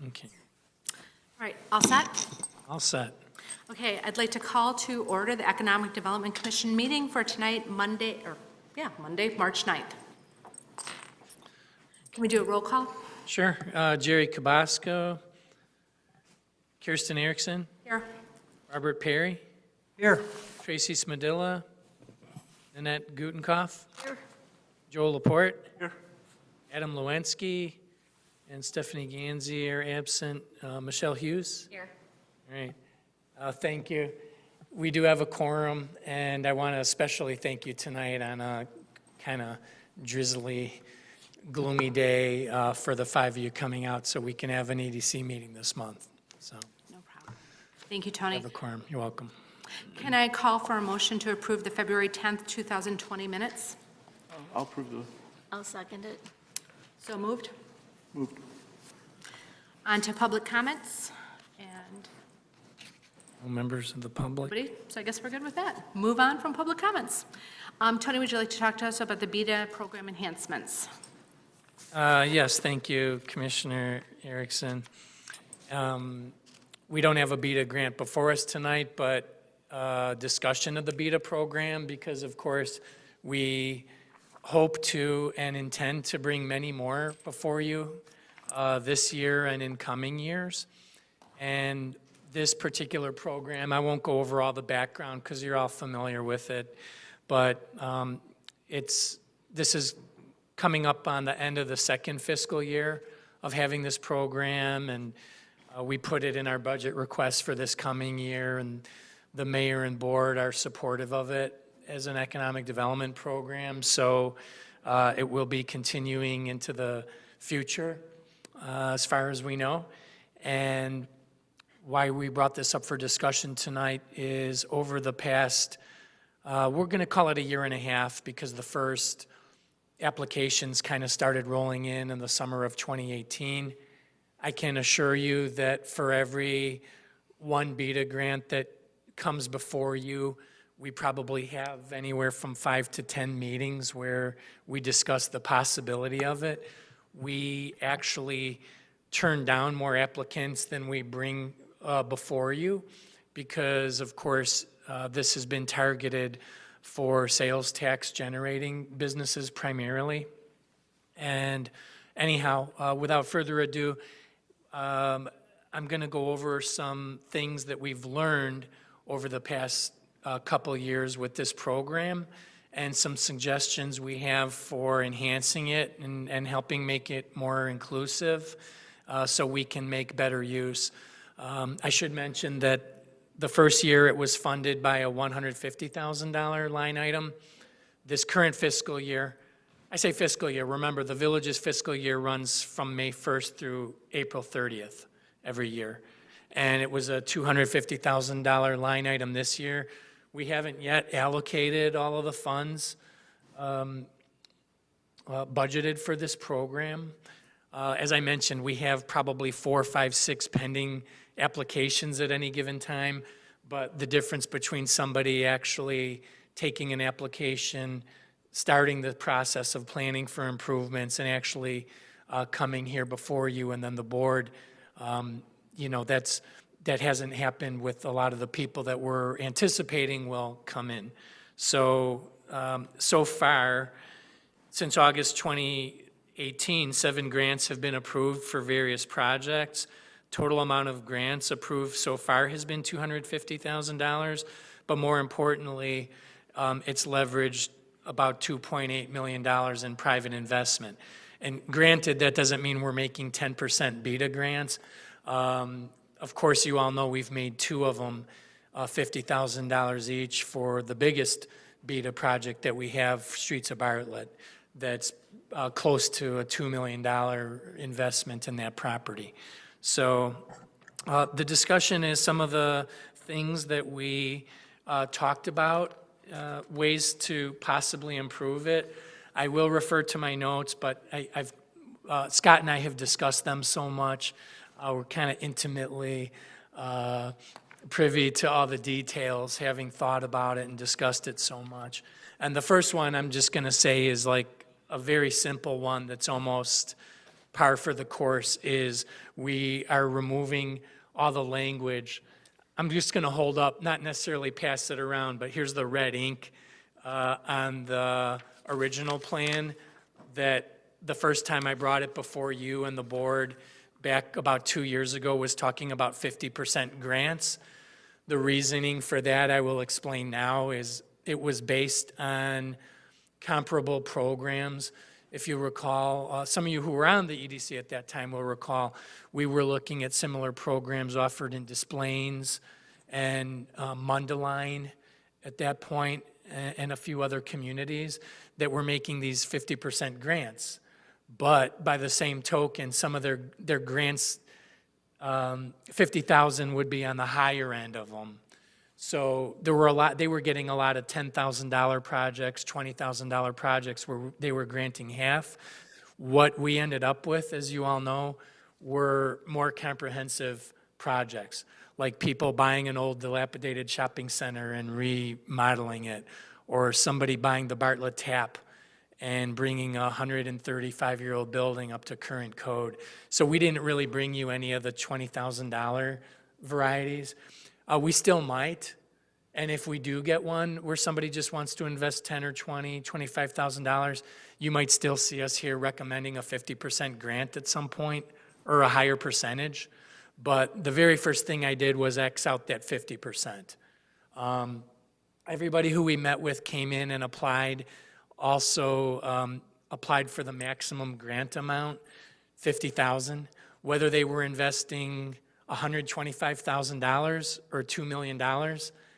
Okay. All right, all set? All set. Okay, I'd like to call to order the Economic Development Commission meeting for tonight, Monday, March 9th. Can we do a roll call? Sure. Jerry Cabasco, Kirsten Erickson, Here. Robert Perry, Here. Tracy Smadilla, Nanette Gutenkopf, Here. Joel Laporte, Here. Adam Lewinsky, and Stephanie Ganzi are absent. Michelle Hughes. Here. All right. Thank you. We do have a quorum, and I want to especially thank you tonight on a kind of drizzly, gloomy day for the 5 of you coming out so we can have an EDC meeting this month. So, No problem. Thank you, Tony. have a quorum. You're welcome. Can I call for a motion to approve the February 10th, 2020 minutes? I'll approve the. I'll second it. So moved. Moved. On to public comments, and No members of the public? nobody, so I guess we're good with that. Move on from public comments. Tony, would you like to talk to us about the BEDA program enhancements? Yes, thank you, Commissioner Erickson. We don't have a BEDA grant before us tonight, but discussion of the BEDA program, because of course, we hope to and intend to bring many more before you this year and in coming years. And this particular program, I won't go over all the background because you're all familiar with it, but this is coming up on the end of the second fiscal year of having this program, and we put it in our budget request for this coming year, and the mayor and board are supportive of it as an economic development program. So it will be continuing into the future as far as we know. And why we brought this up for discussion tonight is over the past, we're going to call it a year and a half, because the first applications kind of started rolling in the summer of 2018. I can assure you that for every one BEDA grant that comes before you, we probably have anywhere from 5 to 10 meetings where we discuss the possibility of it. We actually turn down more applicants than we bring before you, because of course this has been targeted for sales tax generating businesses primarily. And anyhow, without further ado, I'm going to go over some things that we've learned over the past couple years with this program, and some suggestions we have for enhancing it and helping make it more inclusive so we can make better use. I should mention that the first year it was funded by a $150,000 line item. This current fiscal year, I say fiscal year, remember the village's fiscal year runs from May 1st through April 30th every year. And it was a $250,000 line item this year. We haven't yet allocated all of the funds budgeted for this program. As I mentioned, we have probably 4, 5, 6 pending applications at any given time, but the difference between somebody actually taking an application, starting the process of planning for improvements, and actually coming here before you and then the board, you know, that hasn't happened with a lot of the people that we're anticipating will come in. So, so far, since August 2018, 7 grants have been approved for various projects. Total amount of grants approved so far has been $250,000, but more importantly, it's leveraged about $2.8 million in private investment. And granted, that doesn't mean we're making 10% BEDA grants. Of course, you all know we've made 2 of them, $50,000 each for the biggest BEDA project that we have, Streets of Bartlett, that's close to a $2 million investment in that property. So the discussion is some of the things that we talked about, ways to possibly improve it. I will refer to my notes, but Scott and I have discussed them so much. We're kind of intimately privy to all the details, having thought about it and discussed it so much. And the first one I'm just going to say is like a very simple one that's almost par for the course is we are removing all the language. I'm just going to hold up, not necessarily pass it around, but here's the red ink on the original plan that the first time I brought it before you and the board back about 2 years ago was talking about 50% grants. The reasoning for that, I will explain now, is it was based on comparable programs. If you recall, some of you who were on the EDC at that time will recall, we were looking at similar programs offered in Des Plaines and Mundelein at that point, and a few other communities that were making these 50% grants. But by the same token, some of their grants, 50,000 would be on the higher end of them. So there were they were getting a lot of $10,000 projects, $20,000 projects where they were granting half. What we ended up with, as you all know, were more comprehensive projects, like people buying an old dilapidated shopping center and remodeling it, or somebody buying the Bartlett tap and bringing a 135-year-old building up to current code. So we didn't really bring you any of the $20,000 varieties. We still might, and if we do get one where somebody just wants to invest $10,000 or $20,000, $25,000, you might still see us here recommending a 50% grant at some point, or a higher percentage. But the very first thing I did was X out that 50%. Everybody who we met with came in and applied, also applied for the maximum grant amount, $50,000, whether they were investing $125,000 or $2 million.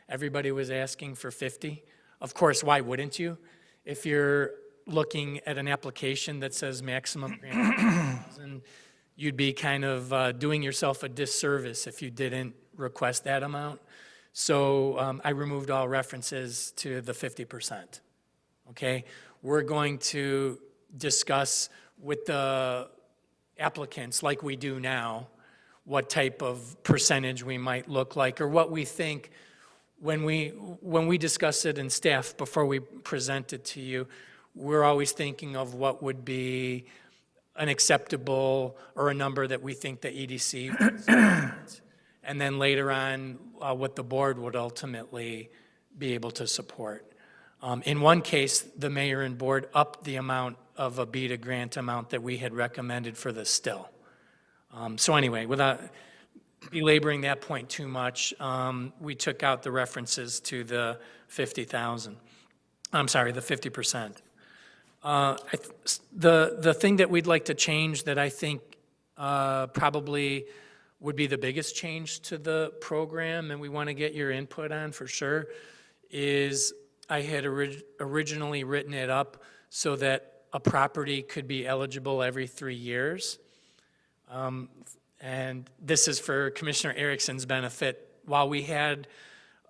Everybody was asking for 50. Of course, why wouldn't you? If you're looking at an application that says maximum grant, $50,000, you'd be kind of doing yourself a disservice if you didn't request that amount. So I removed all references to the 50%. Okay? We're going to discuss with the applicants, like we do now, what type of percentage we might look like, or what we think when we discuss it in staff before we present it to you. We're always thinking of what would be an acceptable or a number that we think the EDC would support, and then later on what the board would ultimately be able to support. In one case, the mayor and board upped the amount of a BEDA grant amount that we had recommended for the still. So anyway, without belaboring that point too much, we took out the references to the 50,000. I'm sorry, the 50%. The thing that we'd like to change that I think probably would be the biggest change to the program, and we want to get your input on for sure, is I had originally written it up so that a property could be eligible every 3 years. And this is for Commissioner Erickson's benefit. While we had,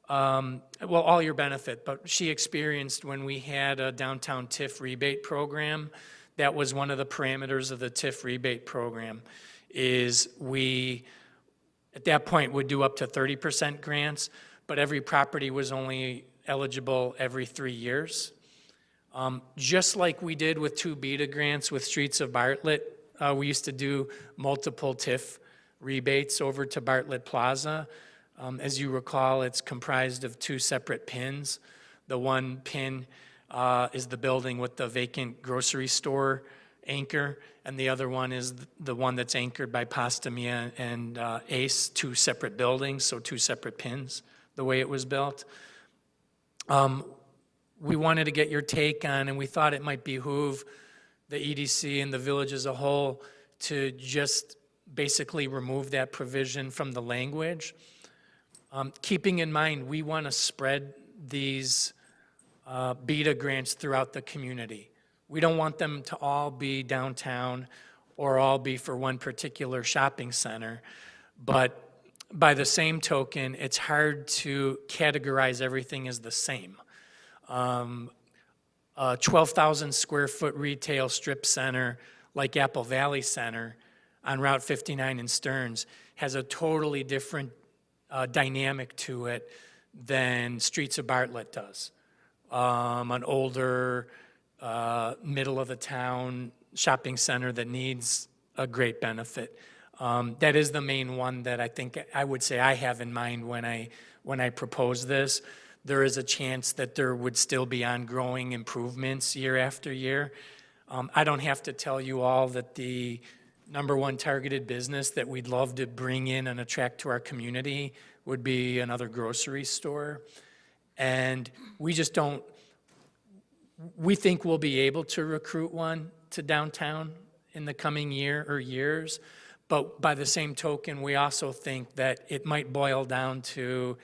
well, all your benefit, but she experienced when we had a downtown TIF rebate program, that was one of the parameters of the TIF rebate program, is we, at that point, would do up to 30% grants, but every property was only eligible every 3 years. Just like we did with 2 BEDA grants with Streets of Bartlett, we used to do multiple TIF rebates over to Bartlett Plaza. As you recall, it's comprised of 2 separate pins. The one pin is the building with the vacant grocery store anchor, and the other one is the one that's anchored by Pasta Mia and Ace, 2 separate buildings, so 2 separate pins, the way it was built. We wanted to get your take on, and we thought it might behoove the EDC and the village as a whole to just basically remove that provision from the language. Keeping in mind, we want to spread these BEDA grants throughout the community. We don't want them to all be downtown or all be for one particular shopping center, but by the same token, it's hard to categorize everything as the same. A 12,000 square foot retail strip center like Apple Valley Center on Route 59 in Stearns has a totally different dynamic to it than Streets of Bartlett does. An older, middle of the town shopping center that needs a great benefit. That is the main one that I think I would say I have in mind when I propose this. There is a chance that there would still be ongoing improvements year after year. I don't have to tell you all that the number one targeted business that we'd love to bring in and attract to our community would be another grocery store. And we just don't, we think we'll be able to recruit one to downtown in the coming year or years. But by the same token, we also think that it might boil down to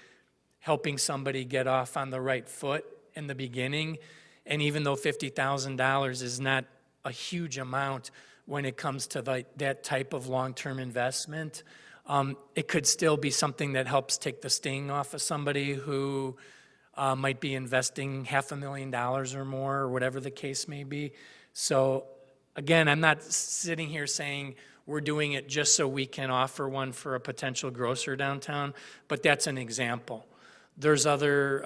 helping somebody get off on the right foot in the beginning. And even though $50,000 is not a huge amount when it comes to that type of long-term investment, it could still be something that helps take the sting off of somebody who might be investing $500,000 or more, or whatever the case may be. So again, I'm not sitting here saying we're doing it just so we can offer one for a potential grocer downtown, but that's an example. There's other,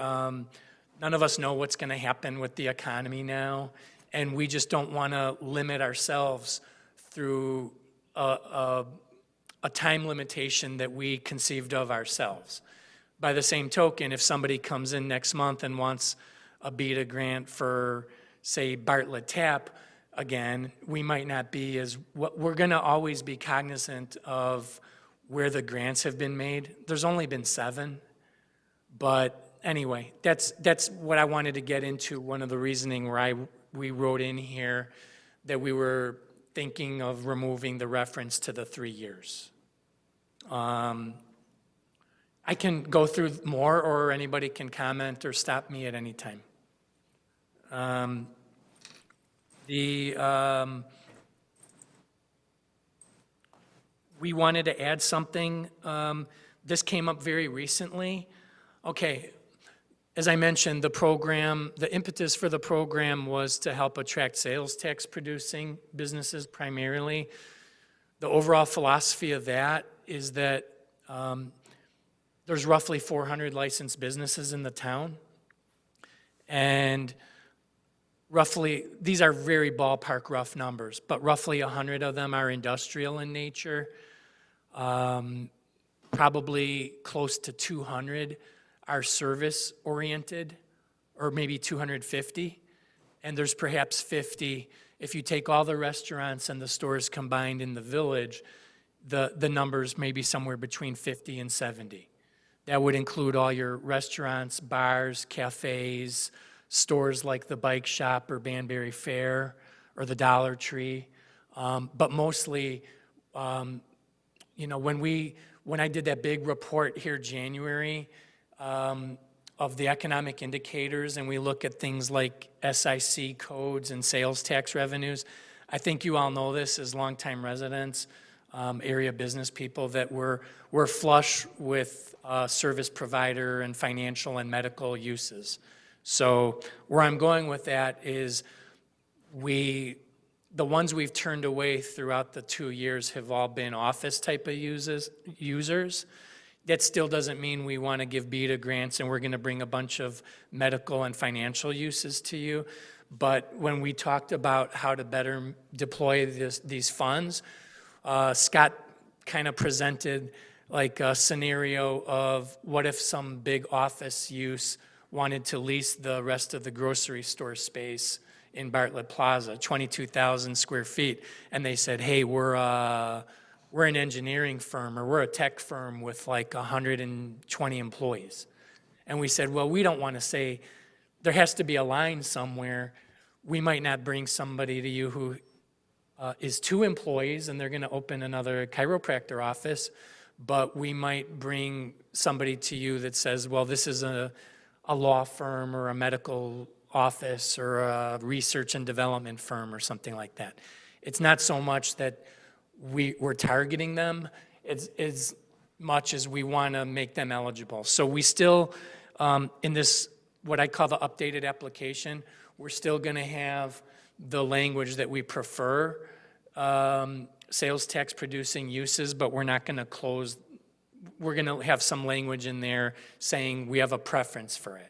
none of us know what's going to happen with the economy now, and we just don't want to limit ourselves through a time limitation that we conceived of ourselves. By the same token, if somebody comes in next month and wants a BEDA grant for, say, Bartlett Tap, again, we might not be as, we're going to always be cognizant of where the grants have been made. There's only been 7, but anyway, that's what I wanted to get into. One of the reasoning where we wrote in here that we were thinking of removing the reference to the 3 years. I can go through more, or anybody can comment or stop me at any time. We wanted to add something. This came up very recently. Okay, as I mentioned, the program, the impetus for the program was to help attract sales tax producing businesses primarily. The overall philosophy of that is that there's roughly 400 licensed businesses in the town. And roughly, these are very ballpark rough numbers, but roughly 100 of them are industrial in nature. Probably close to 200 are service-oriented, or maybe 250. And there's perhaps 50, if you take all the restaurants and the stores combined in the village, the numbers may be somewhere between 50 and 70. That would include all your restaurants, bars, cafes, stores like the Bike Shop or Banbury Fair or the Dollar Tree. But mostly, you know, when I did that big report here January of the economic indicators, and we look at things like SIC codes and sales tax revenues, I think you all know this as longtime residents, area business people, that we're flush with service provider and financial and medical uses. So where I'm going with that is the ones we've turned away throughout the 2 years have all been office type of users. That still doesn't mean we want to give BEDA grants and we're going to bring a bunch of medical and financial uses to you. But when we talked about how to better deploy these funds, Scott kind of presented like a scenario of what if some big office use wanted to lease the rest of the grocery store space in Bartlett Plaza, 22,000 square feet, and they said, hey, we're an engineering firm, or we're a tech firm with like 120 employees. And we said, well, we don't want to say, there has to be a line somewhere. We might not bring somebody to you who is 2 employees and they're going to open another chiropractor office, but we might bring somebody to you that says, well, this is a law firm or a medical office or a research and development firm or something like that. It's not so much that we're targeting them as much as we want to make them eligible. So we still, in this, what I call the updated application, we're still going to have the language that we prefer, sales tax producing uses, but we're not going to close. We're going to have some language in there saying we have a preference for it.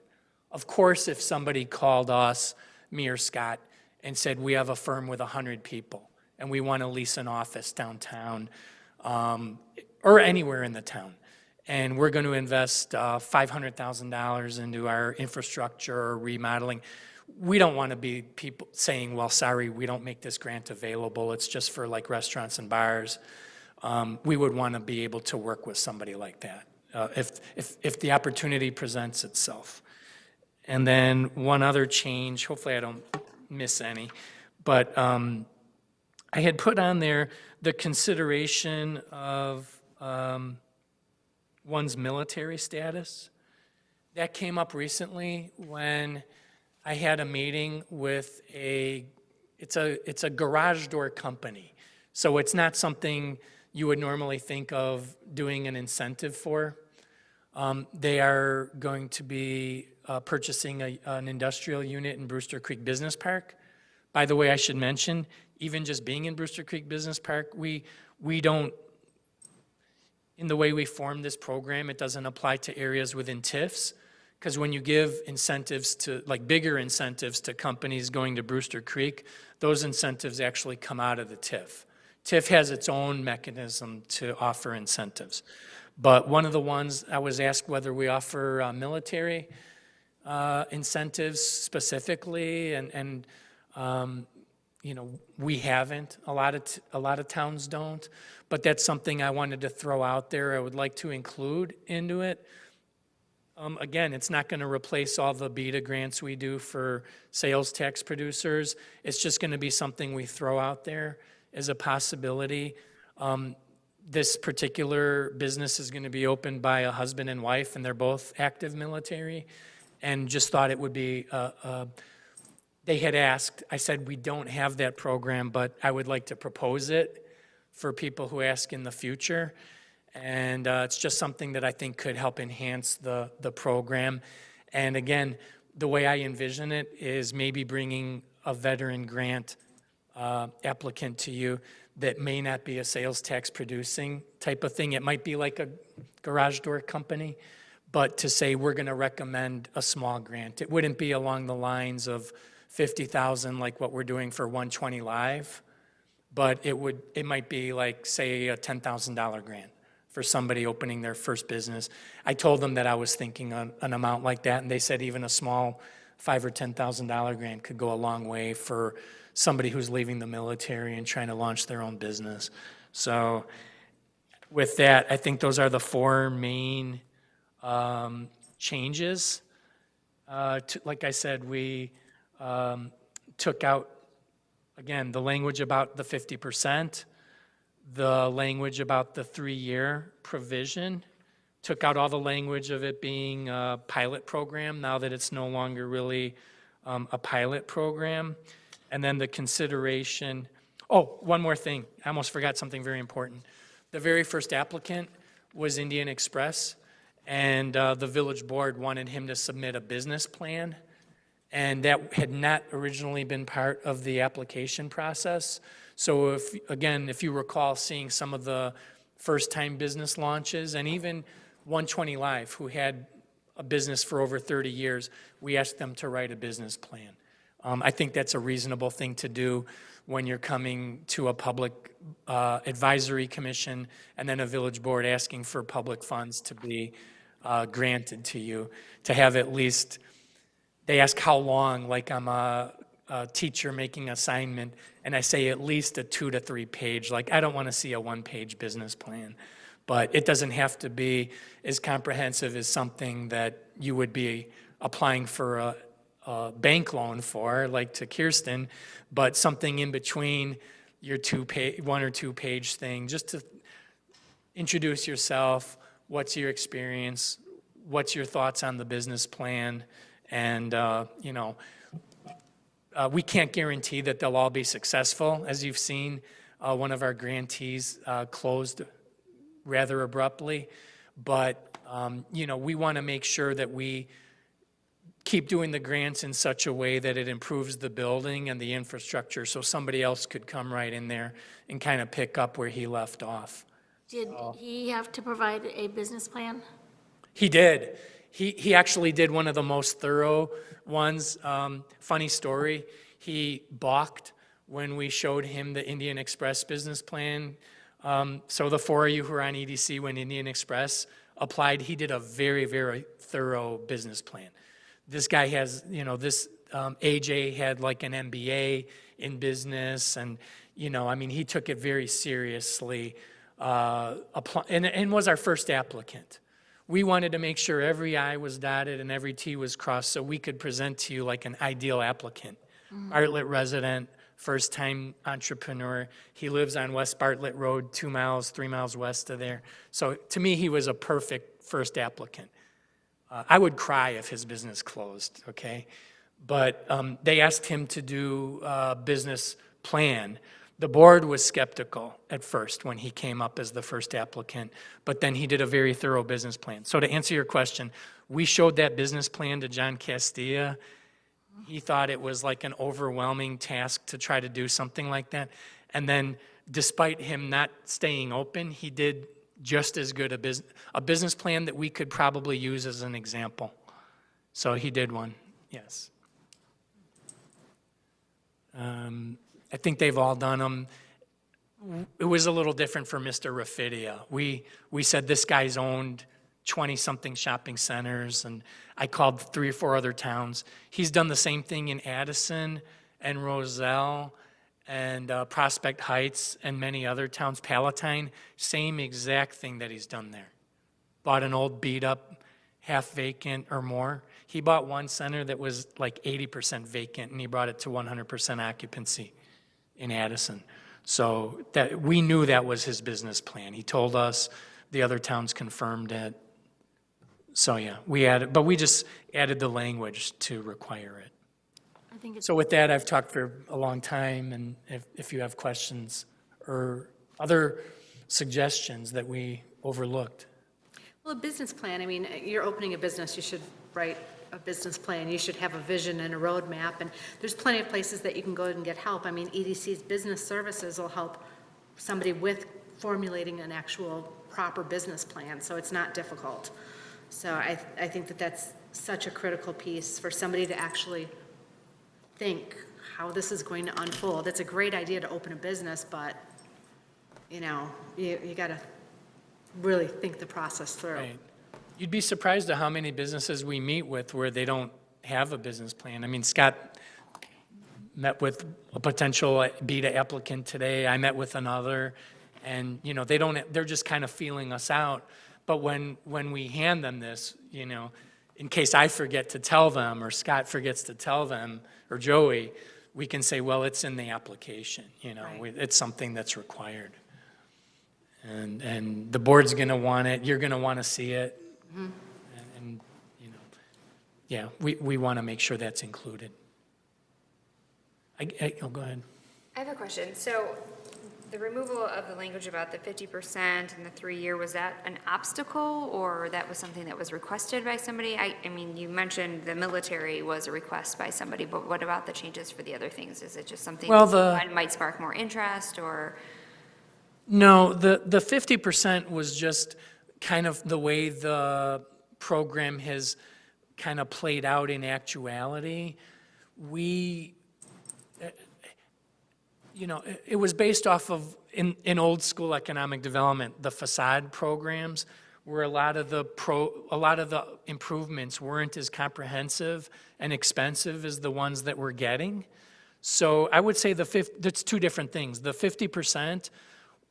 Of course, if somebody called us, me or Scott, and said we have a firm with 100 people, and we want to lease an office downtown or anywhere in the town. And we're going to invest $500,000 into our infrastructure or remodeling. We don't want to be people saying, well, sorry, we don't make this grant available. It's just for like restaurants and bars. We would want to be able to work with somebody like that if the opportunity presents itself. And then one other change, hopefully I don't miss any, but I had put on there the consideration of one's military status. That came up recently when I had a meeting with it's a garage door company. So it's not something you would normally think of doing an incentive for. They are going to be purchasing an industrial unit in Brewster Creek Business Park. By the way, I should mention, even just being in Brewster Creek Business Park, we don't, in the way we form this program, it doesn't apply to areas within TIFs, because when you give incentives to, like bigger incentives to companies going to Brewster Creek, those incentives actually come out of the TIF. TIF has its own mechanism to offer incentives. But one of the ones, I was asked whether we offer military incentives specifically, and you know, we haven't. A lot of towns don't. But that's something I wanted to throw out there. I would like to include into it. Again, it's not going to replace all the BEDA grants we do for sales tax producers. It's just going to be something we throw out there as a possibility. This particular business is going to be opened by a husband and wife, and they're both active military, and just thought it would be, they had asked, I said, we don't have that program, but I would like to propose it for people who ask in the future. And it's just something that I think could help enhance the program. And again, the way I envision it is maybe bringing a veteran grant applicant to you that may not be a sales tax producing type of thing. It might be like a garage door company, but to say we're going to recommend a small grant. It wouldn't be along the lines of 50,000 like what we're doing for 120 Live, but it might be like, say, a $10,000 grant for somebody opening their first business. I told them that I was thinking on an amount like that, and they said even a small $5,000 or $10,000 grant could go a long way for somebody who's leaving the military and trying to launch their own business. So with that, I think those are the four main changes. Like I said, we took out, again, the language about the 50%, the language about the 3-year provision, took out all the language of it being a pilot program now that it's no longer really a pilot program. And then the consideration, oh, one more thing. I almost forgot something very important. The very first applicant was Indian Express, and the village board wanted him to submit a business plan, and that had not originally been part of the application process. So if you recall seeing some of the first-time business launches, and even 120 Live, who had a business for over 30 years, we asked them to write a business plan. I think that's a reasonable thing to do when you're coming to a public advisory commission and then a village board asking for public funds to be granted to you, to have at least, they ask how long, like I'm a teacher making assignment, and I say at least a 2 to 3 page, like I don't want to see a 1-page business plan, but it doesn't have to be as comprehensive as something that you would be applying for a bank loan for, like to Kirsten, but something in between your 1 or 2 page thing, just to introduce yourself, what's your experience, what's your thoughts on the business plan, and we can't guarantee that they'll all be successful. As you've seen, one of our grantees closed rather abruptly, but we want to make sure that we keep doing the grants in such a way that it improves the building and the infrastructure so somebody else could come right in there and kind of pick up where he left off. Did he have to provide a business plan? He did. He actually did one of the most thorough ones. Funny story, he balked when we showed him the Indian Express business plan. So the four of you who are on EDC, when Indian Express applied, he did a very, very thorough business plan. This guy has, this AJ had like an MBA in business, and, I mean, he took it very seriously, and was our first applicant. We wanted to make sure every I was dotted and every T was crossed so we could present to you like an ideal applicant. Bartlett resident, first-time entrepreneur. He lives on West Bartlett Road, 2 miles, 3 miles west of there. So to me, he was a perfect first applicant. I would cry if his business closed, okay? But they asked him to do a business plan. The board was skeptical at first when he came up as the first applicant, but then he did a very thorough business plan. So to answer your question, we showed that business plan to John Castilla. He thought it was like an overwhelming task to try to do something like that. And then despite him not staying open, he did just as good a business plan that we could probably use as an example. So he did one, yes. I think they've all done them. It was a little different for Mr. Rafidia. We said this guy's owned 20-something shopping centers, and I called 3 or 4 other towns. He's done the same thing in Addison and Roselle and Prospect Heights and many other towns, Palatine, same exact thing that he's done there. Bought an old beat-up, half vacant or more. He bought one center that was like 80% vacant, and he brought it to 100% occupancy in Addison. So that we knew that was his business plan. He told us, the other towns confirmed it. So yeah, we just added the language to require it. I think it's, So with that, I've talked for a long time, and if you have questions or other suggestions that we overlooked. Well, a business plan, I mean, you're opening a business, you should write a business plan, you should have a vision and a roadmap, and there's plenty of places that you can go and get help. I mean, EDC's business services will help somebody with formulating an actual proper business plan, so it's not difficult. So I think that that's such a critical piece for somebody to actually think how this is going to unfold. It's a great idea to open a business, but, you got to really think the process through. Right. You'd be surprised at how many businesses we meet with where they don't have a business plan. I mean, Scott met with a potential BEDA applicant today. I met with another, and, they're just kind of feeling us out. But when we hand them this, in case I forget to tell them or Scott forgets to tell them or Joey, we can say, well, it's in the application, Right. It's something that's required. And the board's going to want it, you're going to want to see it. Mm-hmm. And yeah, we want to make sure that's included. Oh, go ahead. I have a question. So the removal of the language about the 50% and the 3-year, was that an obstacle, or that was something that was requested by somebody? I mean, you mentioned the military was a request by somebody, but what about the changes for the other things? Is it just something that might spark more interest, or? No, the 50% was just kind of the way the program has kind of played out in actuality. It was based off of, in old school economic development, the facade programs, where a lot of the improvements weren't as comprehensive and expensive as the ones that we're getting. So I would say that's 2 different things. The 50%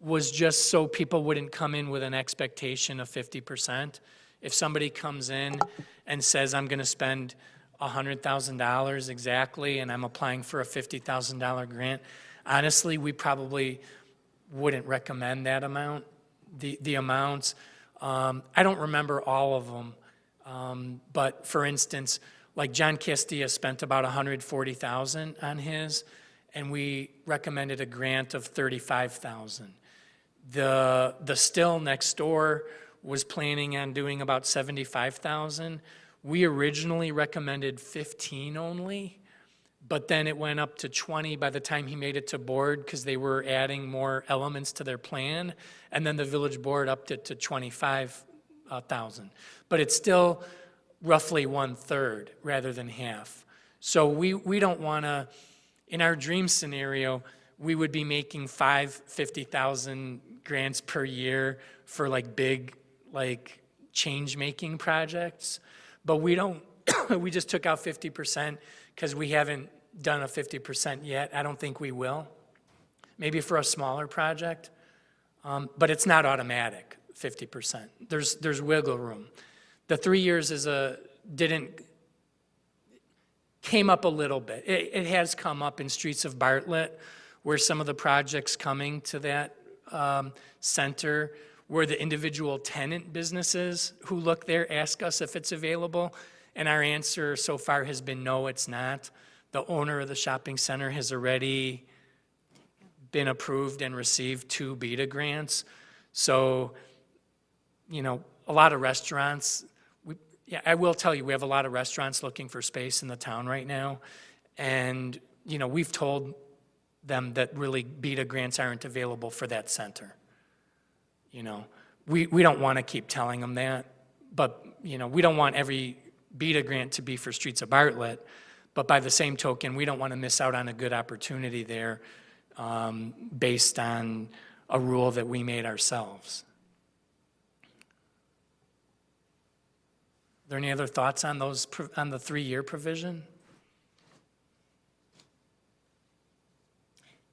was just so people wouldn't come in with an expectation of 50%. If somebody comes in and says, I'm going to spend $100,000 exactly, and I'm applying for a $50,000 grant, honestly, we probably wouldn't recommend that amount. The amounts, I don't remember all of them, but for instance, like John Castilla spent about $140,000 on his, and we recommended a grant of $35,000. The Still next door was planning on doing about $75,000. We originally recommended 15 only, but then it went up to 20 by the time he made it to board because they were adding more elements to their plan, and then the village board upped it to 25,000. But it's still roughly 1/3 rather than half. So we don't want to in our dream scenario, we would be making 50,000 grants per year for like big, like change-making projects. But we don't, we just took out 50% because we haven't done a 50% yet. I don't think we will. Maybe for a smaller project, but it's not automatic, 50%. There's wiggle room. The 3 years came up a little bit. It has come up in Streets of Bartlett, where some of the projects coming to that center, where the individual tenant businesses who look there ask us if it's available, and our answer so far has been no, it's not. The owner of the shopping center has already been approved and received 2 BEDA grants. So, you know, a lot of restaurants, I will tell you, we have a lot of restaurants looking for space in the town right now. And, you know, we've told them that really BEDA grants aren't available for that center. You know, we don't want to keep telling them that, but, you know, we don't want every BEDA grant to be for Streets of Bartlett, but by the same token, we don't want to miss out on a good opportunity there based on a rule that we made ourselves. Are there any other thoughts on those, on the 3-year provision?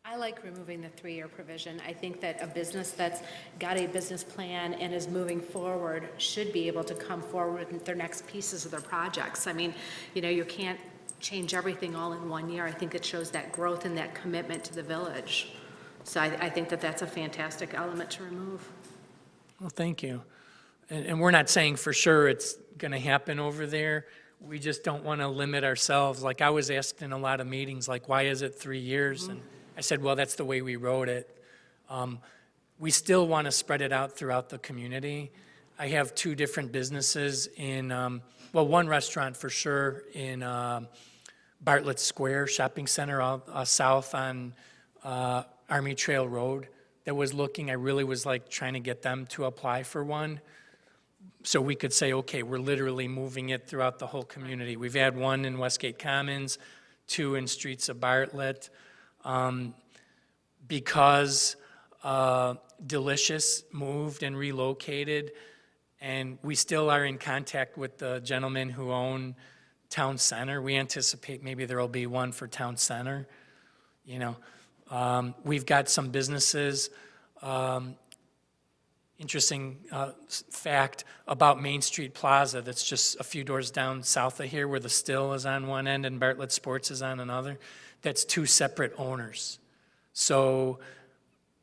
I like removing the 3-year provision. I think that a business that's got a business plan and is moving forward should be able to come forward with their next pieces of their projects. I mean, you know, you can't change everything all in 1 year. I think it shows that growth and that commitment to the village. So I think that that's a fantastic element to remove. Well, thank you. And we're not saying for sure it's going to happen over there. We just don't want to limit ourselves. Like I was asked in a lot of meetings, like, why is it 3 years? And I said, well, that's the way we wrote it. We still want to spread it out throughout the community. I have 2 different businesses in, well, one restaurant for sure in Bartlett Square Shopping Center south on Army Trail Road that was looking. I really was like trying to get them to apply for one. So we could say, okay, we're literally moving it throughout the whole community. We've had one in Westgate Commons, 2 in Streets of Bartlett. Because Delicious moved and relocated, and we still are in contact with the gentlemen who own Town Center. We anticipate maybe there will be one for Town Center. You know, we've got some businesses. Interesting fact about Main Street Plaza that's just a few doors down south of here where the Still is on one end and Bartlett Sports is on another. That's 2 separate owners. So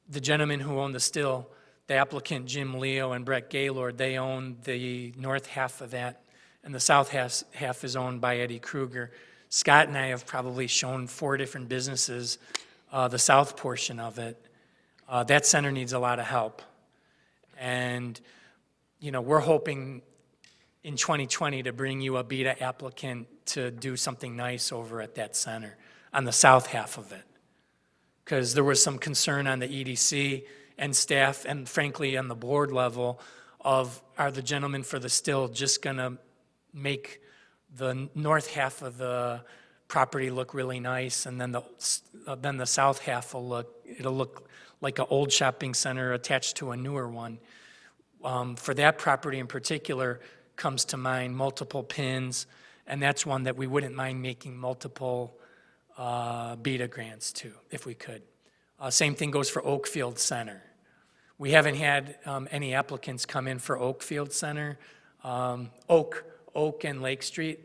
the gentleman who owned the Still, the applicant Jim Leo and Brett Gaylord, they own the north half of that, and the south half is owned by Eddie Kruger. Scott and I have probably shown 4 different businesses the south portion of it. That center needs a lot of help. And, you know, we're hoping in 2020 to bring you a BEDA applicant to do something nice over at that center on the south half of it. Because there was some concern on the EDC and staff and frankly on the board level of, are the gentlemen for the Still just gonna make the north half of the property look really nice and then the south half will it'll look like an old shopping center attached to a newer one. For that property in particular comes to mind multiple pins, and that's one that we wouldn't mind making multiple BEDA grants to, if we could. Same thing goes for Oakfield Center. We haven't had any applicants come in for Oakfield Center, Oak and Lake Street,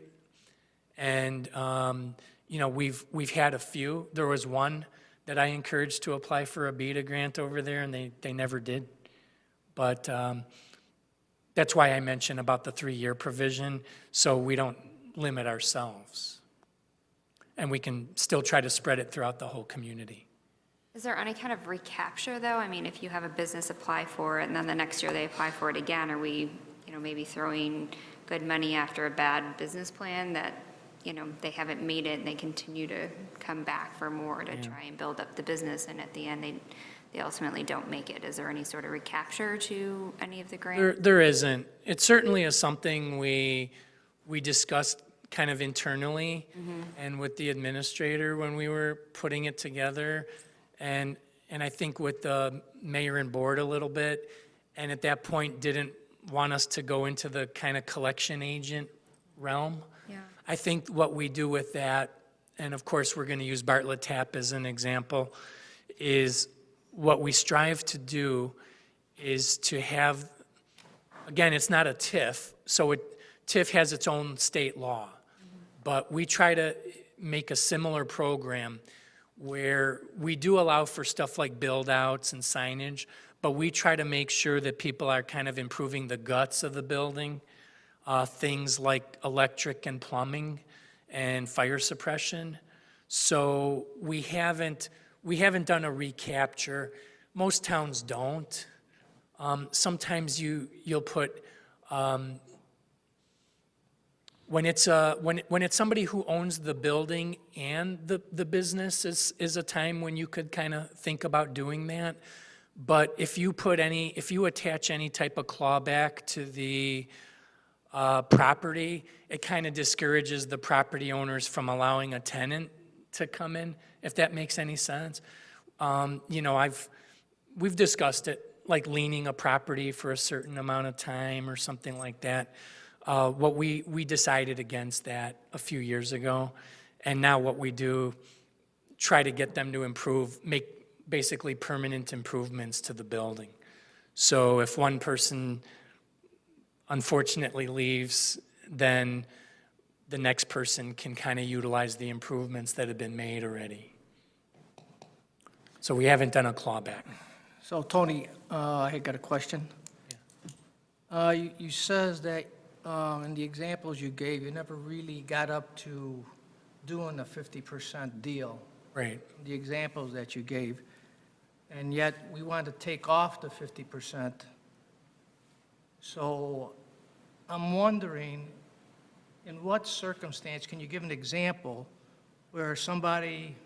and you know, we've had a few. There was one that I encouraged to apply for a BEDA grant over there, and they never did. But that's why I mentioned about the 3-year provision, so we don't limit ourselves. And we can still try to spread it throughout the whole community. Is there any kind of recapture, though? I mean, if you have a business apply for it, and then the next year they apply for it again, are we, you know, maybe throwing good money after a bad business plan that, you know, they haven't made it and they continue to come back for more to try and build up the business, and at the end they ultimately don't make it? Is there any sort of recapture to any of the grants? There isn't. It certainly is something we discussed kind of internally and with the administrator when we were putting it together. And I think with the mayor and board a little bit. And at that point, didn't want us to go into the kind of collection agent realm. Yeah. I think what we do with that, and of course, we're going to use Bartlett Tap as an example, is what we strive to do is to have, again, it's not a TIF, so TIF has its own state law, but we try to make a similar program where we do allow for stuff like build-outs and signage, but we try to make sure that people are kind of improving the guts of the building, things like electric and plumbing and fire suppression. So we haven't done a recapture. Most towns don't. Sometimes you'll put, when it's somebody who owns the building and the business is a time when you could kind of think about doing that. But if you attach any type of clawback to the property, it kind of discourages the property owners from allowing a tenant to come in, if that makes any sense. We've discussed it, like leaning a property for a certain amount of time or something like that. What we decided against that a few years ago, and now what we do, try to get them to make basically permanent improvements to the building. So if one person unfortunately leaves, then the next person can kind of utilize the improvements that have been made already. So we haven't done a clawback. So Tony, I got a question. You says that in the examples you gave, you never really got up to doing a 50% deal. Right. The examples that you gave, and yet we want to take off the 50%. So I'm wondering, in what circumstance, can you give an example where somebody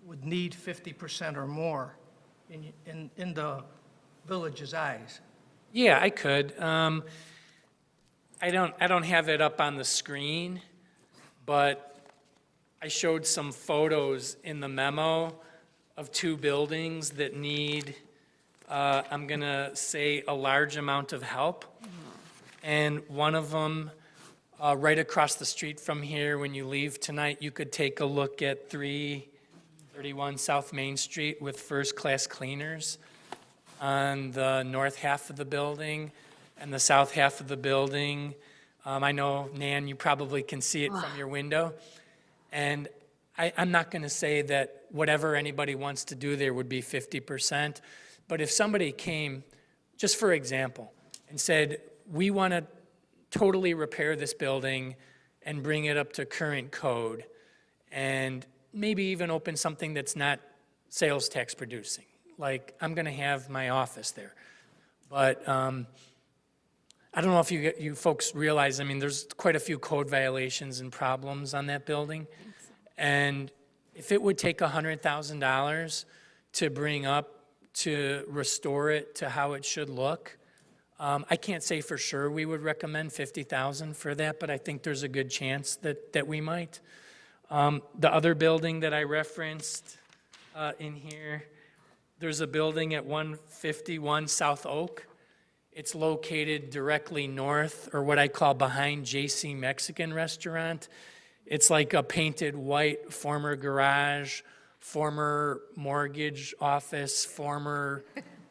would need 50% or more in the village's eyes? Yeah, I could. I don't have it up on the screen, but I showed some photos in the memo of two buildings that need, I'm going to say, a large amount of help. And one of them, right across the street from here, when you leave tonight, you could take a look at 331 South Main Street with first-class cleaners on the north half of the building and the south half of the building. I know, Nan, you probably can see it from your window. And I'm not going to say that whatever anybody wants to do there would be 50%, but if somebody came, just for example, and said, we want to totally repair this building and bring it up to current code, and maybe even open something that's not sales tax producing, like I'm going to have my office there. But I don't know if you folks realize, I mean, there's quite a few code violations and problems on that building. And if it would take $100,000 to bring up, to restore it to how it should look, I can't say for sure we would recommend $50,000 for that, but I think there's a good chance that we might. The other building that I referenced in here, there's a building at 151 South Oak. It's located directly north, or what I call behind JC Mexican Restaurant. It's like a painted white former garage, former mortgage office, former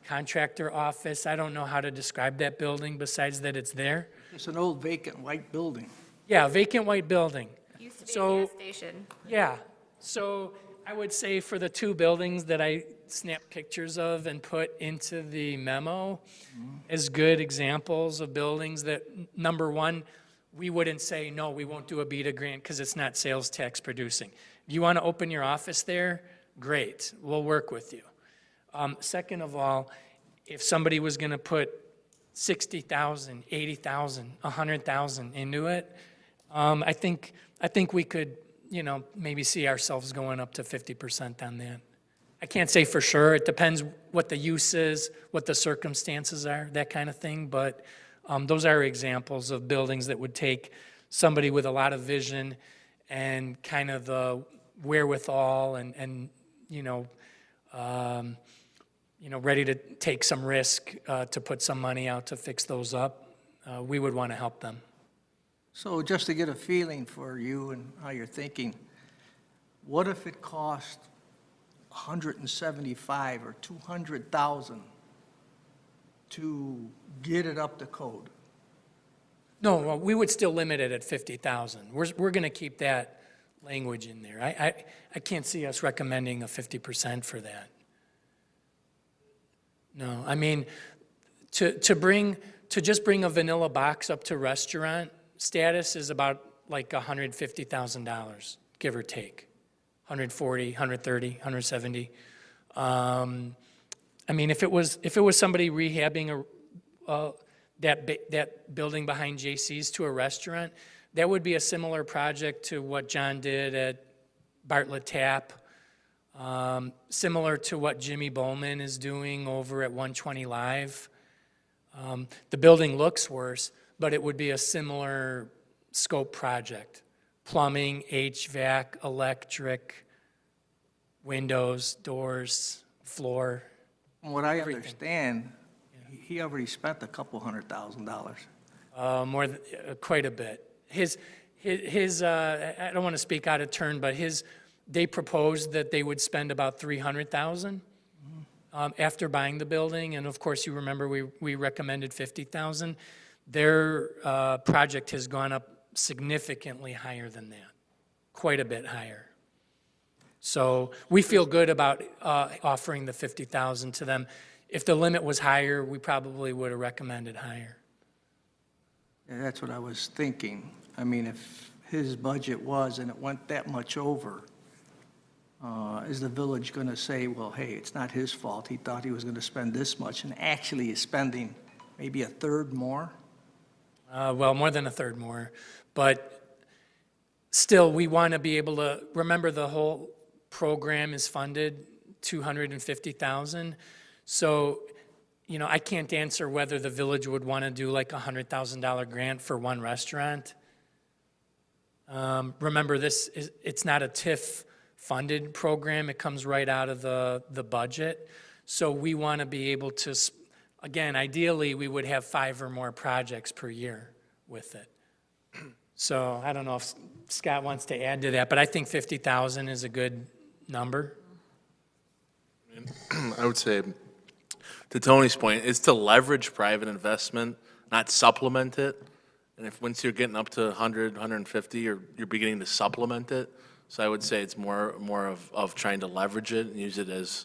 contractor office. I don't know how to describe that building besides that it's there. It's an old vacant white building. Yeah, vacant white building. Used to be So- a gas station. Yeah, so I would say for the two buildings that I snapped pictures of and put into the memo as good examples of buildings that, number one, we wouldn't say, no, we won't do a BEDA grant because it's not sales tax producing. If you want to open your office there, great, we'll work with you. Second of all, if somebody was going to put $60,000, $80,000, $100,000 into it, I think we could, maybe see ourselves going up to 50% on that. I can't say for sure. It depends what the use is, what the circumstances are, that kind of thing. But those are examples of buildings that would take somebody with a lot of vision and kind of the wherewithal and ready to take some risk to put some money out to fix those up, we would want to help them. So just to get a feeling for you and how you're thinking, what if it cost 175 or 200,000 to get it up to code? No, well, we would still limit it at 50,000. We're going to keep that language in there. I can't see us recommending a 50% for that. No, I mean, to just bring a vanilla box up to restaurant status is about like $150,000, give or take. 140, 130, 170. I mean, if it was somebody rehabbing that building behind JC's to a restaurant, that would be a similar project to what John did at Bartlett Tap, similar to what Jimmy Bowman is doing over at 120 Live. The building looks worse, but it would be a similar scope project. Plumbing, HVAC, electric, windows, doors, floor. From what I understand, he already spent a couple $100,000. More than, quite a bit. His I don't want to speak out of turn, but they proposed that they would spend about $300,000 after buying the building, and of course, you remember we recommended $50,000. Their project has gone up significantly higher than that, quite a bit higher. So we feel good about offering the $50,000 to them. If the limit was higher, we probably would have recommended higher. Yeah, that's what I was thinking. I mean, if his budget was and it went that much over, is the village going to say, well, hey, it's not his fault, he thought he was going to spend this much, and actually is spending maybe a third more? Well, more than a third more. But still, we want to be able to, remember the whole program is funded $250,000. So, I can't answer whether the village would want to do like a $100,000 grant for one restaurant. Remember, it's not a TIF funded program. It comes right out of the budget. So we want to be able to, again, ideally, we would have 5 or more projects per year with it. So I don't know if Scott wants to add to that, but I think 50,000 is a good number. I would say, to Tony's point, it's to leverage private investment, not supplement it. And if once you're getting up to 100, 150, you're beginning to supplement it. So I would say it's more of trying to leverage it and use it as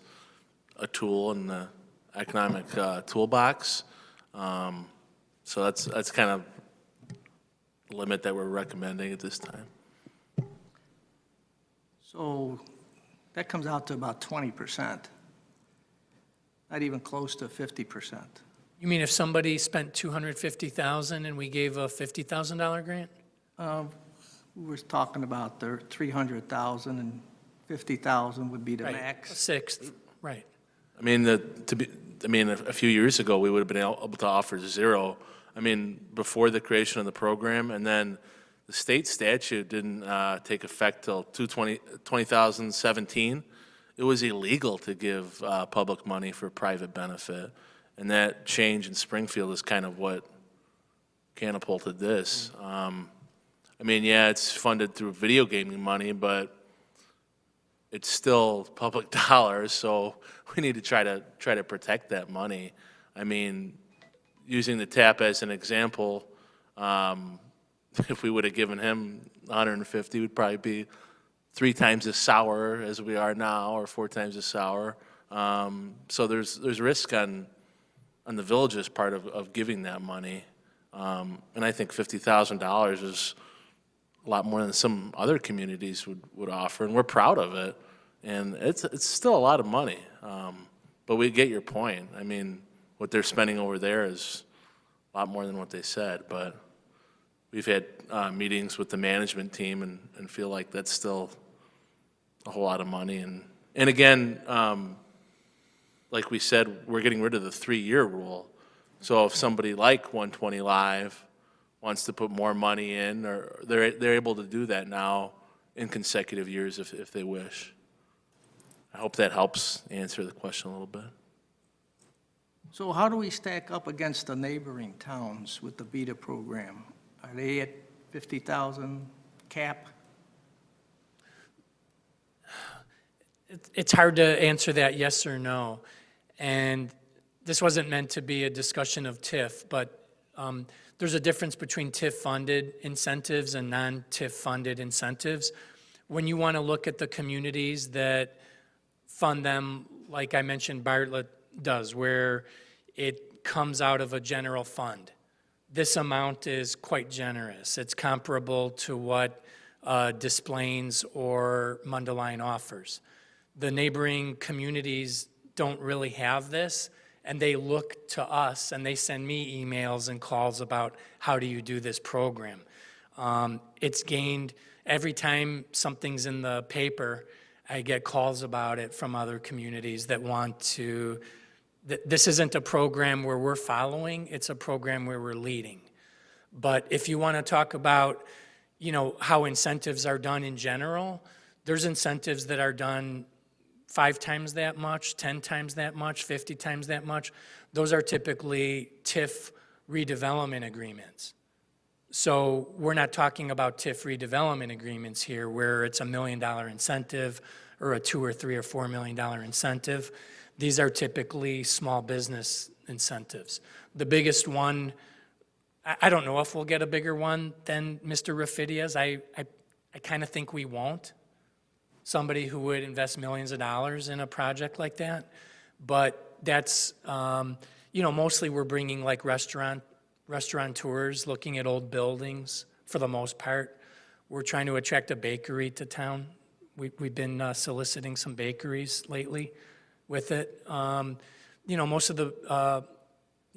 a tool in the economic toolbox. So that's kind of the limit that we're recommending at this time. So that comes out to about 20%, not even close to 50%. You mean if somebody spent $250,000 and we gave a $50,000 grant? We were talking about the 300,000 and 50,000 would be the Right, max. a sixth, right. I mean, a few years ago, we would have been able to offer 0. I mean, before the creation of the program, and then the state statute didn't take effect till 2017. It was illegal to give public money for private benefit, and that change in Springfield is kind of what catapulted this. I mean, yeah, it's funded through video gaming money, but it's still public dollars, so we need to try to protect that money. I mean, using the TAP as an example, if we would have given him 150, we'd probably be 3 times as sour as we are now, or 4 times as sour. So there's risk on the village's part of giving that money. And I think $50,000 is a lot more than some other communities would offer, and we're proud of it. And it's still a lot of money, but we get your point. I mean, what they're spending over there is a lot more than what they said, but we've had meetings with the management team and feel like that's still a whole lot of money. And again, like we said, we're getting rid of the 3-year rule. So if somebody like 120 Live wants to put more money in, or they're able to do that now in consecutive years if they wish. I hope that helps answer the question a little bit. So how do we stack up against the neighboring towns with the BEDA program? Are they at 50,000 cap? It's hard to answer that yes or no. And this wasn't meant to be a discussion of TIF, but there's a difference between TIF-funded incentives and non-TIF-funded incentives. When you want to look at the communities that fund them, like I mentioned Bartlett does, where it comes out of a general fund. This amount is quite generous. It's comparable to what Des Plaines or Mundelein offers. The neighboring communities don't really have this, and they look to us, and they send me emails and calls about how do you do this program. It's gained, every time something's in the paper, I get calls about it from other communities that want to, this isn't a program where we're following, it's a program where we're leading. But if you want to talk about, you know, how incentives are done in general, there's incentives that are done 5 times that much, 10 times that much, 50 times that much. Those are typically TIF redevelopment agreements. So we're not talking about TIF redevelopment agreements here where it's $1 million incentive or a $2 or $3 or $4 million incentive. These are typically small business incentives. The biggest one, I don't know if we'll get a bigger one than Mr. Rafidia's. I kind of think we won't. Somebody who would invest millions of dollars in a project like that. But that's, you know, mostly we're bringing like restaurateurs looking at old buildings for the most part. We're trying to attract a bakery to town. We've been soliciting some bakeries lately with it. You know, most of the,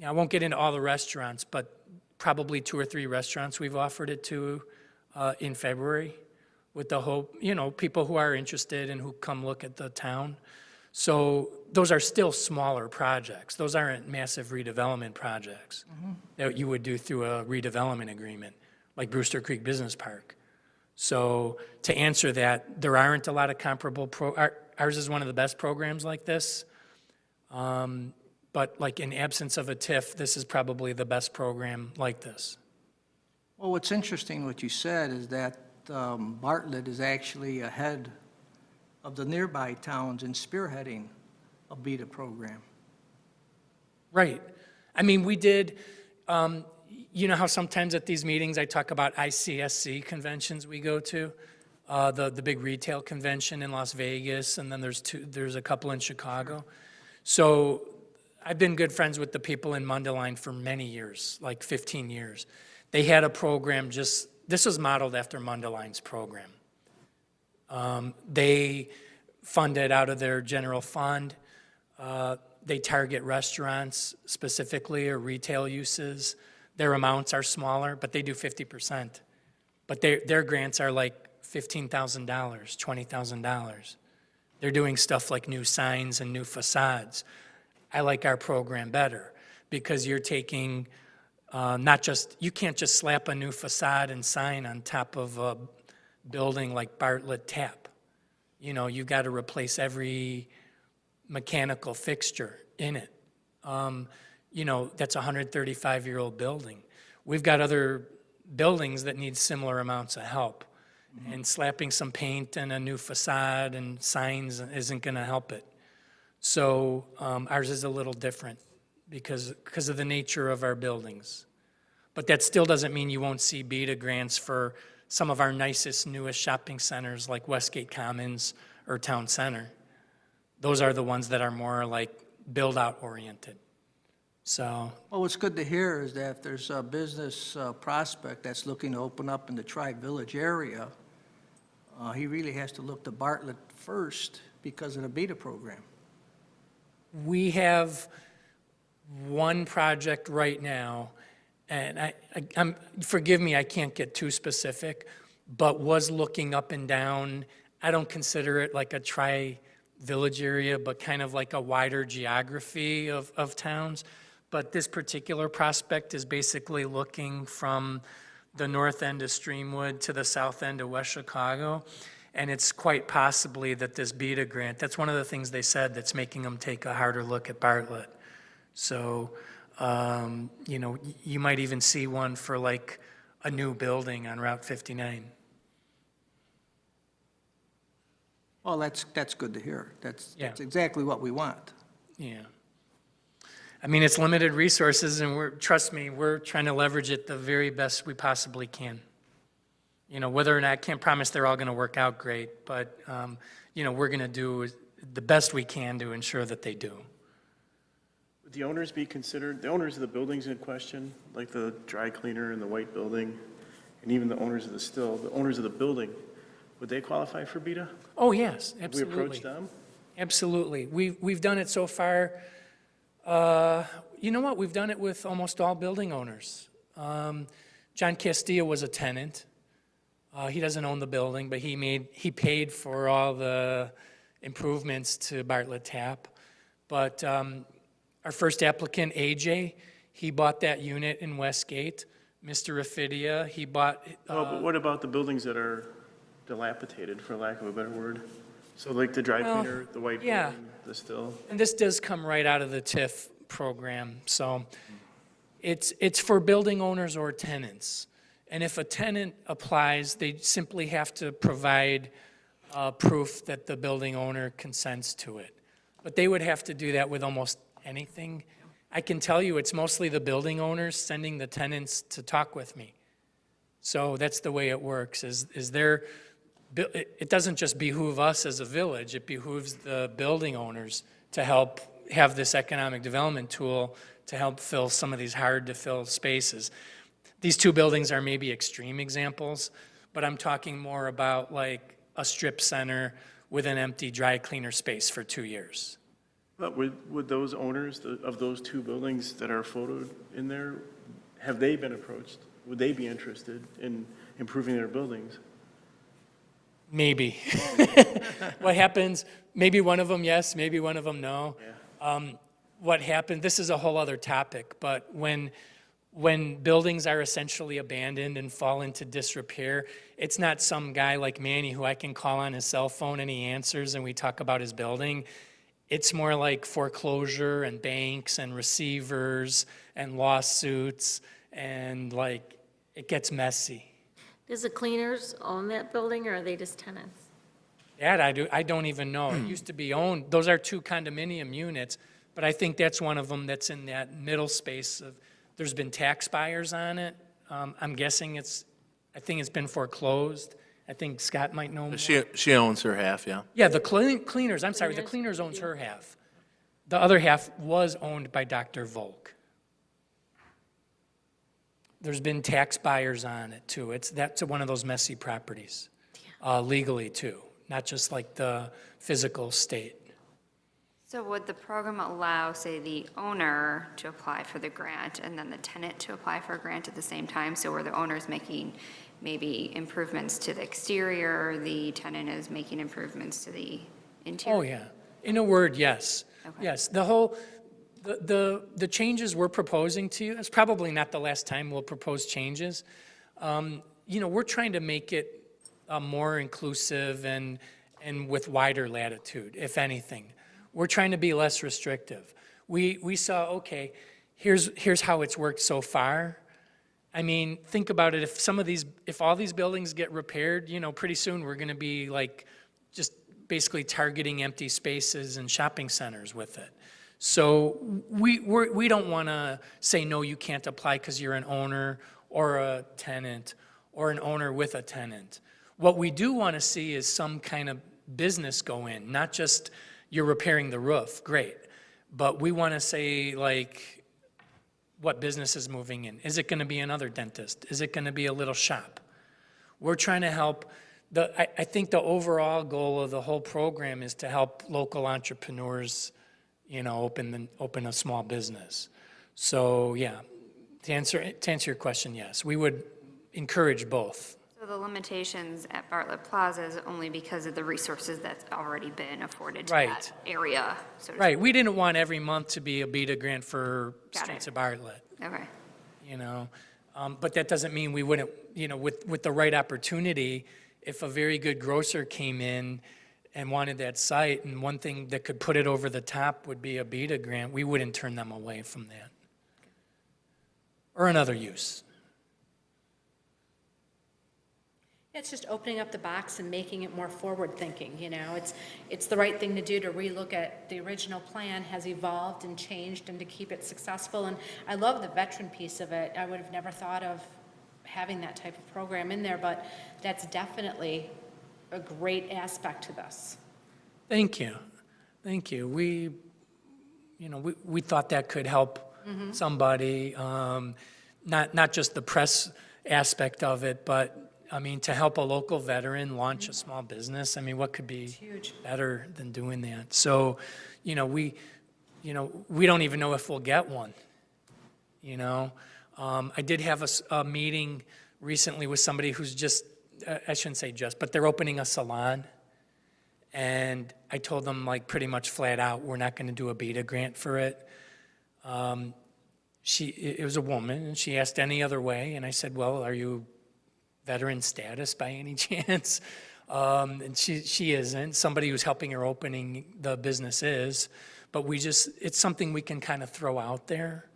I won't get into all the restaurants, but probably 2 or 3 restaurants we've offered it to in February with the hope, you know, people who are interested and who come look at the town. So those are still smaller projects. Those aren't massive redevelopment projects that you would do through a redevelopment agreement, like Brewster Creek Business Park. So to answer that, there aren't a lot of comparable, ours is one of the best programs like this. But like in absence of a TIF, this is probably the best program like this. Well, what's interesting what you said is that Bartlett is actually ahead of the nearby towns in spearheading a BEDA program. Right. I mean, we did, you know how sometimes at these meetings I talk about ICSC conventions we go to? The big retail convention in Las Vegas, and then there's a couple in Chicago. So I've been good friends with the people in Mundelein for many years, like 15 years. They had a program this was modeled after Mundelein's program. They fund it out of their general fund. They target restaurants specifically or retail uses. Their amounts are smaller, but they do 50%. But their grants are like $15,000, $20,000. They're doing stuff like new signs and new facades. I like our program better because you're taking you can't just slap a new facade and sign on top of a building like Bartlett Tap. You know, you got to replace every mechanical fixture in it. You know, that's a 135-year-old building. We've got other buildings that need similar amounts of help. And slapping some paint and a new facade and signs isn't going to help it. So ours is a little different because of the nature of our buildings. But that still doesn't mean you won't see BEDA grants for some of our nicest, newest shopping centers like Westgate Commons or Town Center. Those are the ones that are more like build-out oriented. So, Well, what's good to hear is that if there's a business prospect that's looking to open up in the Tri-Village area, he really has to look to Bartlett first because of the BEDA program. we have one project right now, and forgive me, I can't get too specific, but was looking up and down. I don't consider it like a tri-village area, but kind of like a wider geography of towns. but this particular prospect is basically looking from the north end of Streamwood to the south end of West Chicago. And it's quite possibly that this BEDA grant, that's one of the things they said that's making them take a harder look at Bartlett. So, you know, you might even see one for like a new building on Route 59. Well, that's good to hear. That's Yeah. exactly what we want. Yeah. I mean, it's limited resources, and trust me, we're trying to leverage it the very best we possibly can. You know, whether or not, I can't promise they're all going to work out great, but, you know, we're going to do the best we can to ensure that they do. Would the owners be considered, the owners of the buildings in question, like the dry cleaner and the white building, and even the owners of the owners of the building, would they qualify for BEDA? Oh, yes, Have we absolutely. approached them? Absolutely. We've done it so far. You know what? We've done it with almost all building owners. John Castillo was a tenant. He doesn't own the building, but he paid for all the improvements to Bartlett Tap. But our first applicant, AJ, he bought that unit in Westgate. Mr. Rafidia, he bought. Oh, but what about the buildings that are dilapidated, for lack of a better word? So like the dry Well, cleaner, the white yeah. building, the still? And this does come right out of the TIF program, so it's for building owners or tenants. And if a tenant applies, they simply have to provide proof that the building owner consents to it. But they would have to do that with almost anything. I can tell you, it's mostly the building owners sending the tenants to talk with me. So that's the way it works, is there. It doesn't just behoove us as a village, it behooves the building owners to help have this economic development tool to help fill some of these hard-to-fill spaces. These two buildings are maybe extreme examples, but I'm talking more about like a strip center with an empty dry cleaner space for 2 years. But would those owners of those two buildings that are photoed in there, have they been approached? Would they be interested in improving their buildings? Maybe. What happens, maybe one of them yes, maybe one of them no. What happened, this is a whole other topic, but when buildings are essentially abandoned and fall into disrepair, it's not some guy like Manny who I can call on his cell phone and he answers and we talk about his building. It's more like foreclosure and banks and receivers and lawsuits, and like it gets messy. Does the cleaners own that building, or are they just tenants? That I don't even know. It used to be owned, those are two condominium units, but I think that's one of them that's in that middle space of, there's been tax buyers on it. I'm guessing I think it's been foreclosed. I think Scott might know more. She owns her half, yeah. Yeah, the cleaners, I'm sorry, the cleaners owns her half. The other half was owned by Dr. Volk. There's been tax buyers on it too. That's one of those messy properties, legally too, not just like the physical state. So would the program allow, say, the owner to apply for the grant and then the tenant to apply for a grant at the same time? So where the owner's making maybe improvements to the exterior, the tenant is making improvements to the interior? Oh, yeah. In a word, yes. Okay. Yes, the changes we're proposing to you, it's probably not the last time we'll propose changes. You know, we're trying to make it more inclusive and with wider latitude, if anything. We're trying to be less restrictive. We saw, okay, here's how it's worked so far. I mean, think about it, if all these buildings get repaired, you know, pretty soon we're gonna be like just basically targeting empty spaces and shopping centers with it. So we don't want to say, no, you can't apply because you're an owner or a tenant or an owner with a tenant. What we do want to see is some kind of business go in, not just you're repairing the roof, great. But we want to say, like, what business is moving in? Is it going to be another dentist? Is it going to be a little shop? We're trying to help. I think the overall goal of the whole program is to help local entrepreneurs, you know, open a small business. So, yeah, to answer your question, yes, we would encourage both. So the limitations at Bartlett Plaza is only because of the resources that's already been afforded to Right. that area, so to Right, we didn't want every month to be a BEDA grant for Got Streets it. of Bartlett, speak. Okay. you know? But that doesn't mean we wouldn't, you know, with the right opportunity, if a very good grocer came in and wanted that site, and one thing that could put it over the top would be a BEDA grant, we wouldn't turn them away from that. Or another use. It's just opening up the box and making it more forward-thinking, you know? It's the right thing to do to relook at the original plan has evolved and changed and to keep it successful. And I love the veteran piece of it. I would have never thought of having that type of program in there, but that's definitely a great aspect to this. Thank you. Thank you. We thought that could help somebody, not just the press aspect of it, but, I mean, to help a local veteran launch a small business, I mean, what could be Huge. better than doing that? So, we don't even know if we'll get one, you know? I did have a meeting recently with somebody who's just, I shouldn't say just, but they're opening a salon. And I told them, like, pretty much flat out, we're not going to do a BEDA grant for it. It was a woman, and she asked any other way, and I said, well, are you veteran status by any chance? And she isn't. Somebody who's helping her opening the business is. But it's something we can kind of throw out there.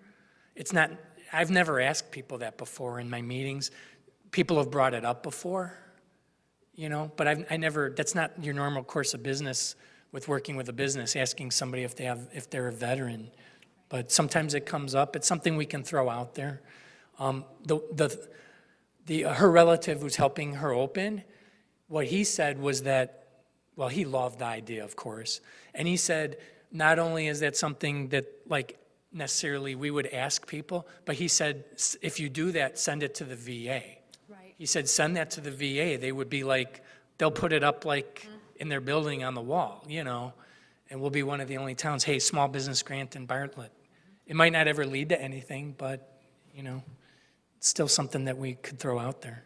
It's not, I've never asked people that before in my meetings. People have brought it up before, but I never, that's not your normal course of business with working with a business, asking somebody if they're a veteran. But sometimes it comes up. It's something we can throw out there. Her relative who's helping her open, what he said was that, well, he loved the idea, of course. And he said, not only is that something that, like, necessarily we would ask people, but he said, if you do that, send it to the VA. Right. He said, send that to the VA. They would be like, they'll put it up like in their building on the wall, and we'll be one of the only towns, hey, small business grant in Bartlett. It might not ever lead to anything, but, it's still something that we could throw out there.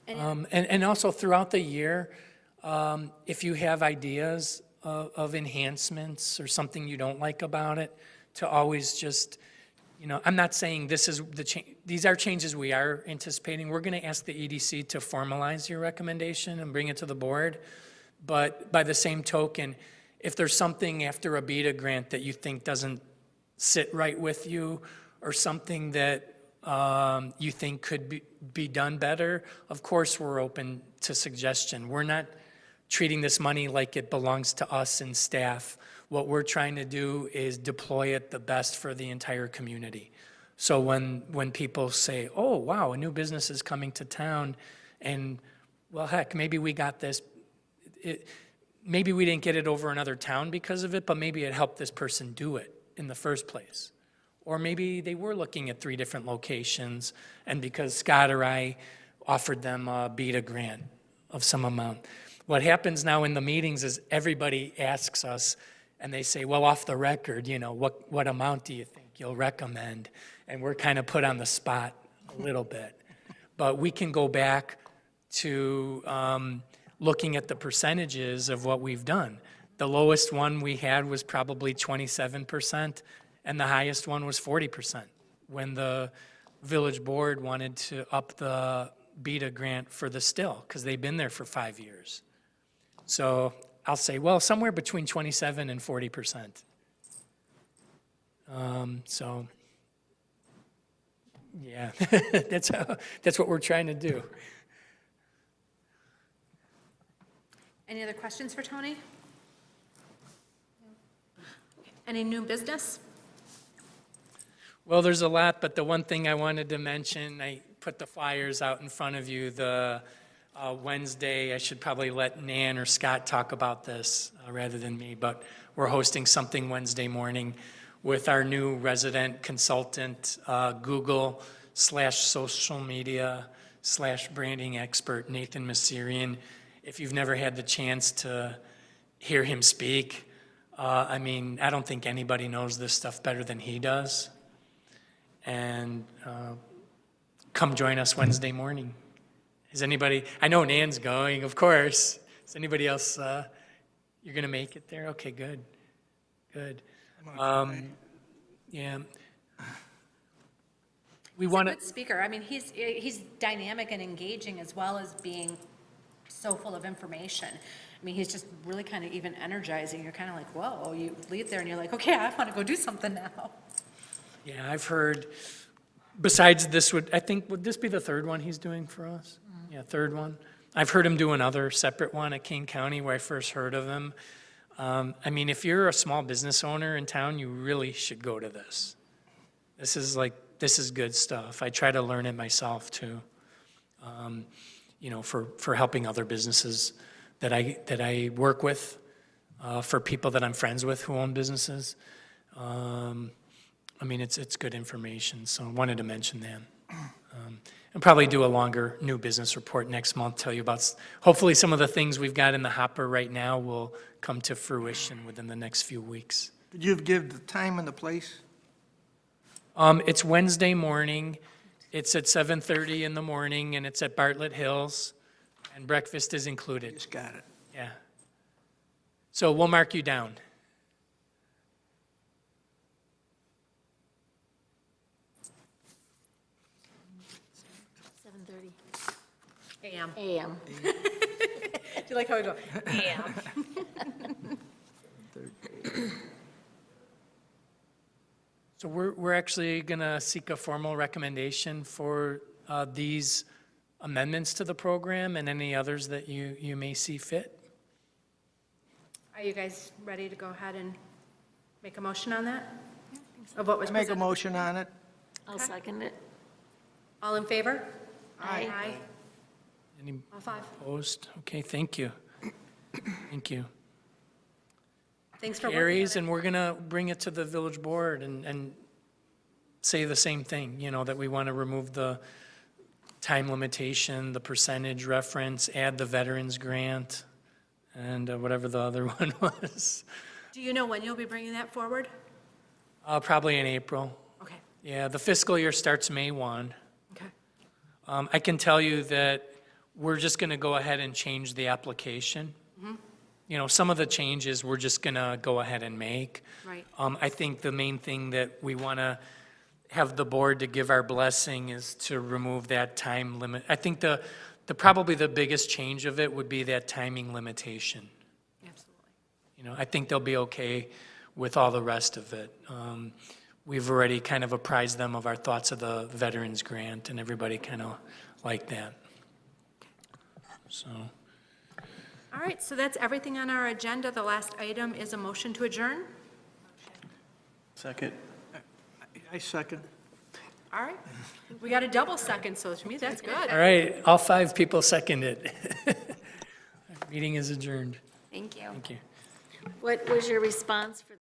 And also throughout the year, if you have ideas of enhancements or something you don't like about it, to always just, I'm not saying this is these are changes we are anticipating. We're going to ask the EDC to formalize your recommendation and bring it to the board. But by the same token, if there's something after a BEDA grant that you think doesn't sit right with you, or something that you think could be done better, of course we're open to suggestion. We're not treating this money like it belongs to us and staff. What we're trying to do is deploy it the best for the entire community. So when people say, oh, wow, a new business is coming to town, and, well, heck, maybe we got this. Maybe we didn't get it over another town because of it, but maybe it helped this person do it in the first place. Or maybe they were looking at 3 different locations, and because Scott or I offered them a BEDA grant of some amount. What happens now in the meetings is everybody asks us, and they say, well, off the record, what amount do you think you'll recommend? And we're kind of put on the spot a little bit. But we can go back to looking at the percentages of what we've done. The lowest one we had was probably 27%, and the highest one was 40%, when the village board wanted to up the BEDA grant for the still, because they've been there for 5 years. So I'll say, well, somewhere between 27 and 40%. So, yeah, that's what we're trying to do. Any other questions for Tony? Any new business? Well, there's a lot, but the one thing I wanted to mention, I put the flyers out in front of you, the Wednesday, I should probably let Nan or Scott talk about this rather than me, but we're hosting something Wednesday morning with our new resident consultant, Google/social media/branding expert, Nathan Masirian. If you've never had the chance to hear him speak, I don't think anybody knows this stuff better than he does. And come join us Wednesday morning. Is anybody, I know Nan's going, of course. Is anybody else, you're going to make it there? Okay, good, good. Yeah. We He's a want to, good speaker. I mean, he's dynamic and engaging as well as being so full of information. I mean, he's just really kind of even energizing. You're kind of like, whoa, you leave there and you're like, okay, I want to go do something now. yeah, I've heard, besides this would this be the third one he's doing for us? Yeah, third one. I've heard him do another separate one at Kane County where I first heard of him. I mean, if you're a small business owner in town, you really should go to this. This is good stuff. I try to learn it myself too. For helping other businesses that I work with, for people that I'm friends with who own businesses. I mean, it's good information, so I wanted to mention that. And probably do a longer new business report next month, tell you about, hopefully some of the things we've got in the hopper right now will come to fruition within the next few weeks. Did you give the time and the place? It's Wednesday morning, it's at 7:30 in the morning, and it's at Bartlett Hills, and breakfast is included, Just got it. yeah. So we'll mark you down. AM. AM. Do you like how we go? AM. So we're actually going to seek a formal recommendation for these amendments to the program and any others that you may see fit. Are you guys ready to go ahead and make a motion on that? Of what was Make a presented? motion on it. I'll second it. All in favor? Aye. Aye. Any All five. opposed? Okay, thank you. Thank you. Thanks for working Carries, on it. and we're going to bring it to the village board and say the same thing, that we want to remove the time limitation, the percentage reference, add the veterans grant, and whatever the other one was. Do you know when you'll be bringing that forward? Probably in April. Okay, Yeah, the fiscal year starts May 1. okay. I can tell you that we're just going to go ahead and change the application. Some of the changes we're just going to go ahead and make. Right. I think the main thing that we want to have the board to give our blessing is to remove that time limit. I think probably the biggest change of it would be that timing limitation. Absolutely. I think they'll be okay with all the rest of it. We've already kind of apprised them of our thoughts of the veterans grant, and everybody kind of liked that. So, All right, so that's everything on our agenda. The last item is a motion to adjourn. Second. I second. All right, we got a double second, so to me, that's good. all right, all 5 people seconded. Meeting is adjourned. Thank you. Thank you. What was your response for